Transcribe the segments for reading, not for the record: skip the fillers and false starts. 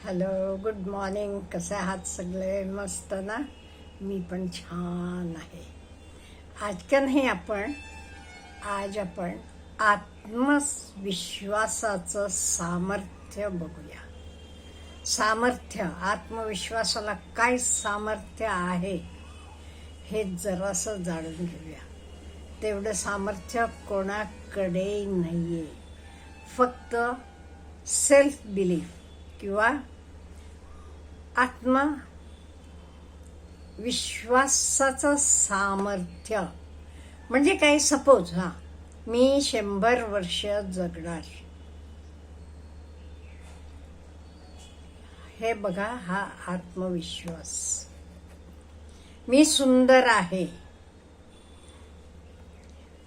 Hello, good morning. कसे आहात सगळे? मस्त ना? मी पण छान आहे. आज आपण आत्मविश्वासाचं सामर्थ्य बघूया. आत्मविश्वासाला काय सामर्थ्य आहे हे जरासं जाणून घेऊया. तेवढं सामर्थ्य कोणाकडे नाहीये. फक्त सेल्फ बिलीफ किंवा आत्मविश्वासाचं सामर्थ्य म्हणजे काय? सपोज मी 100 वर्ष जगणार, हे बघा, हा आत्मविश्वास. मी सुंदर आहे,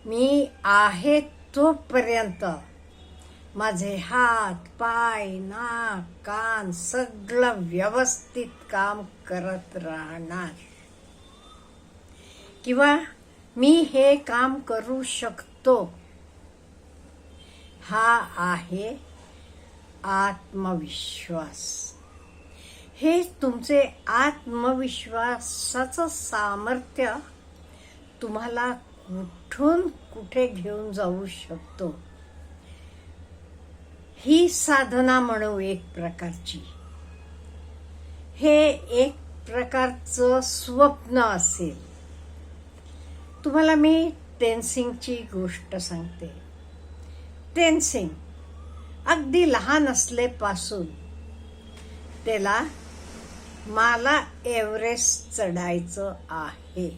मी आहे तोपर्यंत माझे हात, पाय, नाक, कान सगळं व्यवस्थित काम करत राहणार. किंवा मी हे काम करू शकतो, हा आहे आत्मविश्वास. हे तुमचे आत्मविश्वासाचं सामर्थ्य तुम्हाला कुठून कुठे घेऊन जाऊ शकतो. ही साधना म्हणू एक प्रकारची. हे एक प्रकारचं स्वप्न असेल. तुम्हाला मी तेनसिंगची गोष्ट सांगते. तेनसिंग अगदी लहान असल्यापासून त्याला मला एव्हरेस्ट चढायचं आहे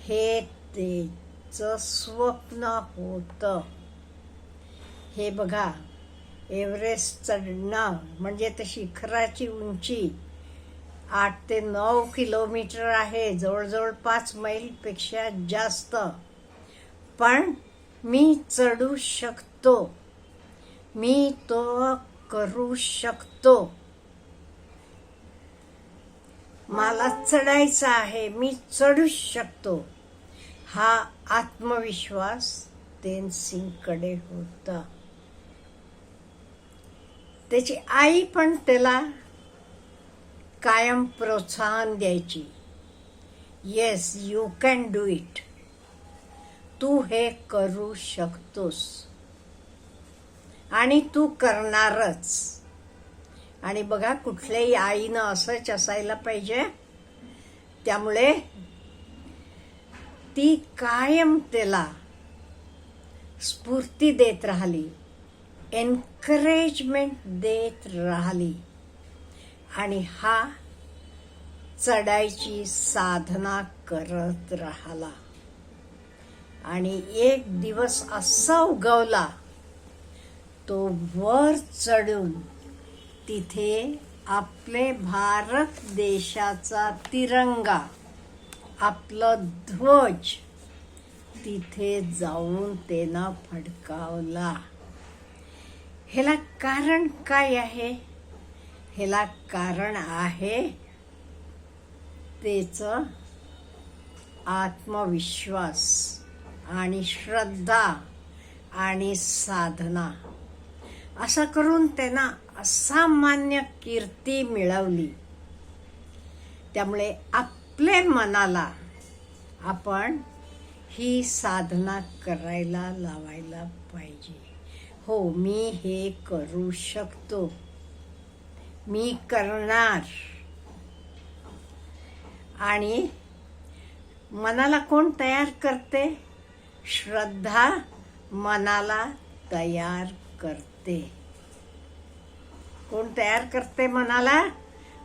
हे त्याचं स्वप्न होतं. हे बघा, एव्हरेस्ट चढणं म्हणजे त्या शिखराची उंची 8 ते 9 किलोमीटर आहे, जवळजवळ 5 मैलपेक्षा जास्त. पण मी चढू शकतो, मी तो करू शकतो. मला चढायचं आहे, मी चढू शकतो. हा आत्मविश्वास तेनसिंगकडे होता. त्याची आई पण त्याला कायम प्रोत्साहन द्यायची. Yes, you can do it. तू हे करू शकतोस आणि तू करणारच. आणि बघा, कुठल्याही आईनं असंच असायला पाहिजे. त्यामुळे ती कायम त्याला स्फूर्ती देत राहिली, एनकरेजमेंट देत राहिली आणि हा चढायची साधना करत राहिला. आणि एक दिवस असा उगवला, तो वर चढून तिथे आपले भारत देशाचा तिरंगा, आपलं ध्वज तिथे जाऊन त्यानं फडकावला. ह्याला कारण काय आहे? ह्याला कारण आहे त्याचं आत्मविश्वास आणि श्रद्धा आणि साधना. असं करून त्यांना असामान्य कीर्ती मिळवली. त्यामुळे आपल्या मनाला आपण ही साधना करायला लावायला पाहिजे. हो, मी हे करू शकतो, मी करणार. आणि मनाला कोण तयार करते? श्रद्धा मनाला तयार करते. कोण तयार करते मनाला?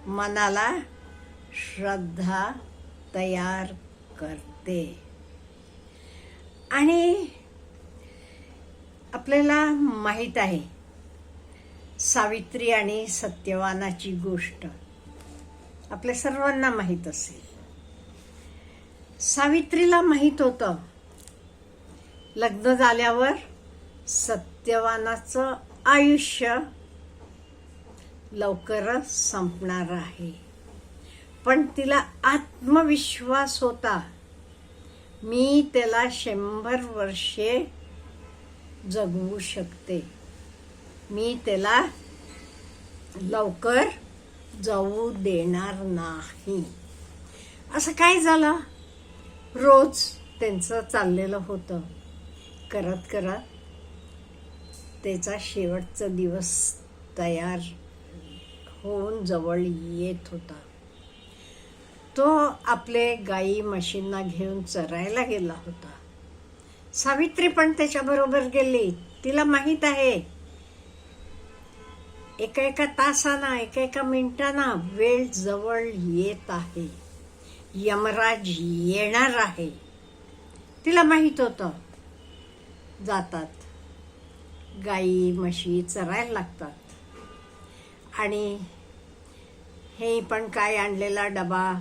मनाला श्रद्धा तयार करते. आणि आपल्याला माहित आहे सावित्री आणि सत्यवानाची गोष्ट. आपल्या सर्वांना माहित असेल. सावित्रीला माहित होतं लग्न झाल्यावर सत्यवानाचं आयुष्य लवकरच संपणार आहे. पण तिला आत्मविश्वास होता, मी त्याला 100 वर्षे जगवू शकते. मी त्याला लवकर जाऊ देणार नाही. असं काय झालं? रोज त्यांचं चाललेलं होतं. करत करत त्याचा शेवटचा दिवस तयार होऊन जवळ येत होता. तो आपले गाई म्हशींना घेऊन चरायला गेला होता. सावित्री पण त्याच्याबरोबर गेली. तिला माहित आहे एका एका तासाना, एका एका मिनिटाना वेळ जवळ येत आहे, यमराज येणार आहे. तिला माहित होतं. जातात, गाई म्हशी चरायला लागतात आणि हे पण काय आणलेला डबा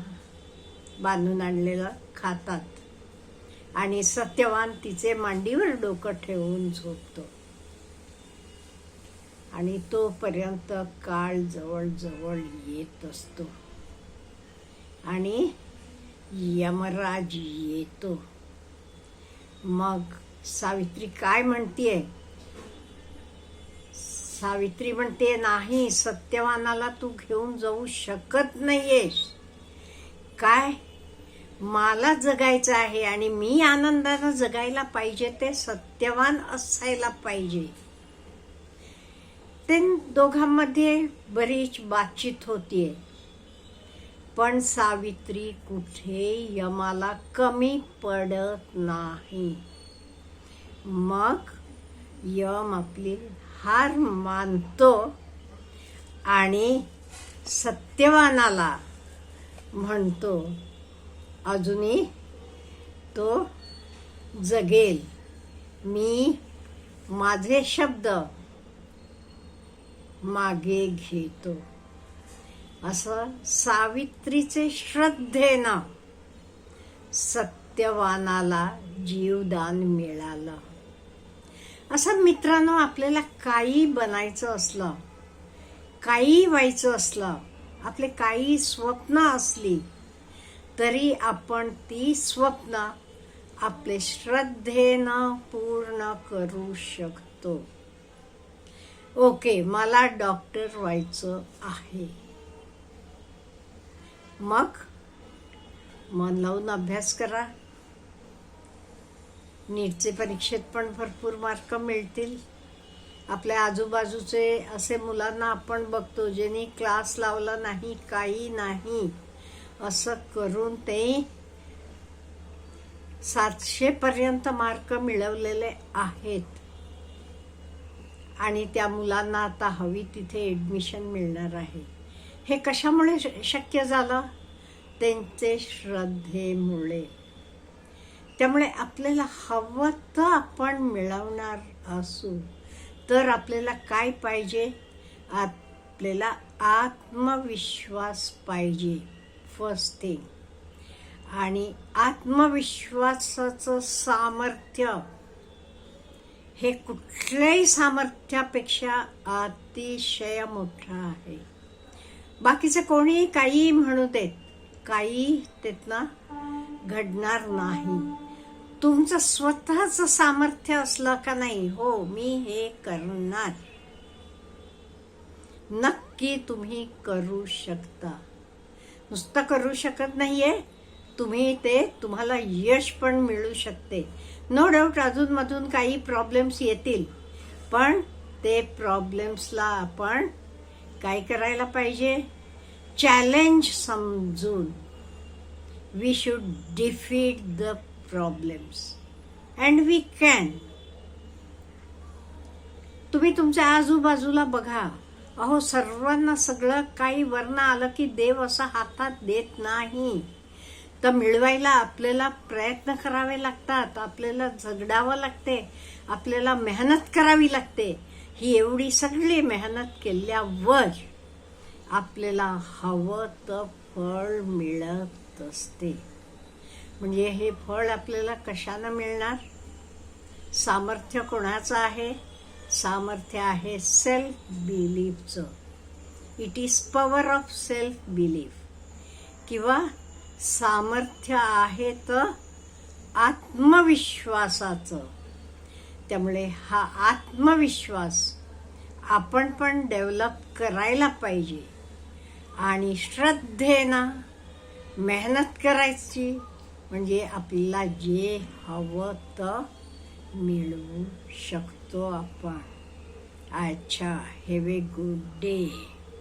बांधून आणलेला खातात आणि सत्यवान तिचे मांडीवर डोकं ठेवून झोपतो. आणि तोपर्यंत काळ जवळ जवळ येत असतो आणि यमराज येतो. मग सावित्री काय म्हणतीये? सावित्री म्हणते, नाही, सत्यवानाला तू घेऊन जाऊ शकत नाहीयेस. काय? मला जगायचं आहे आणि मी आनंदानं जगायला पाहिजे, ते सत्यवान असायला पाहिजे. ते दोघांमध्ये बरीच बातचीत होतीये, पण सावित्री कुठे यमाला कमी पडत नाही. मग यम आपली हार मानतो आणि सत्यवानाला म्हणतो अजूनही तो जगेल. मी माझे शब्द मागे घेतो. असं सावित्रीचे श्रद्धेनं सत्यवानाला जीवदान मिळालं. असं मित्रांनो, आपल्याला काही बनायचं असलं, काही व्हायचं असलं, आपले काही स्वप्न असली तरी आपण ती स्वप्न आपले श्रद्धेनं पूर्ण करू शकतो. ओके, मला डॉक्टर व्हायचं आहे. मग मन लावून अभ्यास करा. नीटचे परीक्षेत पण भरपूर मार्क मिळतील. आपल्या आजूबाजूचे असे मुलांना आपण बघतो ज्यांनी क्लास लावला नाही, काही नाही, असं करून ते 700 पर्यंत मार्क मिळवलेले आहेत आणि त्या मुलांना आता हवी तिथे ऍडमिशन मिळणार आहे. हे कशामुळे शक्य झालं? त्यांचे श्रद्धेमुळे. त्यामुळे आपल्याला हवं तर आपण मिळवणार असू तर आपल्याला काय पाहिजे? आपल्याला आत्मविश्वास पाहिजे, फर्स्ट थिंग. आणि आत्मविश्वासाचं सामर्थ्य हे कुठल्याही सामर्थ्यापेक्षा अतिशय मोठं आहे. बाकीचं कोणीही काही म्हणू देत, काही त्यातनं घडणार नाही. तुमचं स्वतःचं सामर्थ्य असलं का नाही, हो मी हे करणार, नक्की तुम्ही करू शकता. नुसतं करू शकत नाहीये तुम्ही, ते तुम्हाला यश पण मिळू शकते. नो डाऊट अजून मधून काही प्रॉब्लेम्स येतील, पण ते प्रॉब्लेम्सला आपण काय करायला पाहिजे? चॅलेंज समजून we should defeat the problems and we can. तुम्ही तुमच्या आजूबाजूला बघा. अहो, सर्वांना सगळं काही वरनं आलं की देव असं हातात देत नाही. तर मिळवायला आपल्याला प्रयत्न करावे लागतात, आपल्याला झगडावं लागते, आपल्याला मेहनत करावी लागते. ही एवढी सगळी मेहनत केल्यावर आपल्याला हवं तर फळ मिळत असते. म्हणजे हे फळ आपल्याला कशानं मिळणार? सामर्थ्य कोणाचं आहे? सामर्थ्य आहे सेल्फ बिलीफचं. It is power of self belief. किंवा सामर्थ्य आहे तर आत्मविश्वासाचं. त्यामुळे हा आत्मविश्वास आपण पण डेव्हलप करायला पाहिजे आणि श्रद्धेनं मेहनत करायची, म्हणजे आपल्याला जे हवं तर मिळवू शकतो आपण. अच्छा, हॅव ए गुड डे.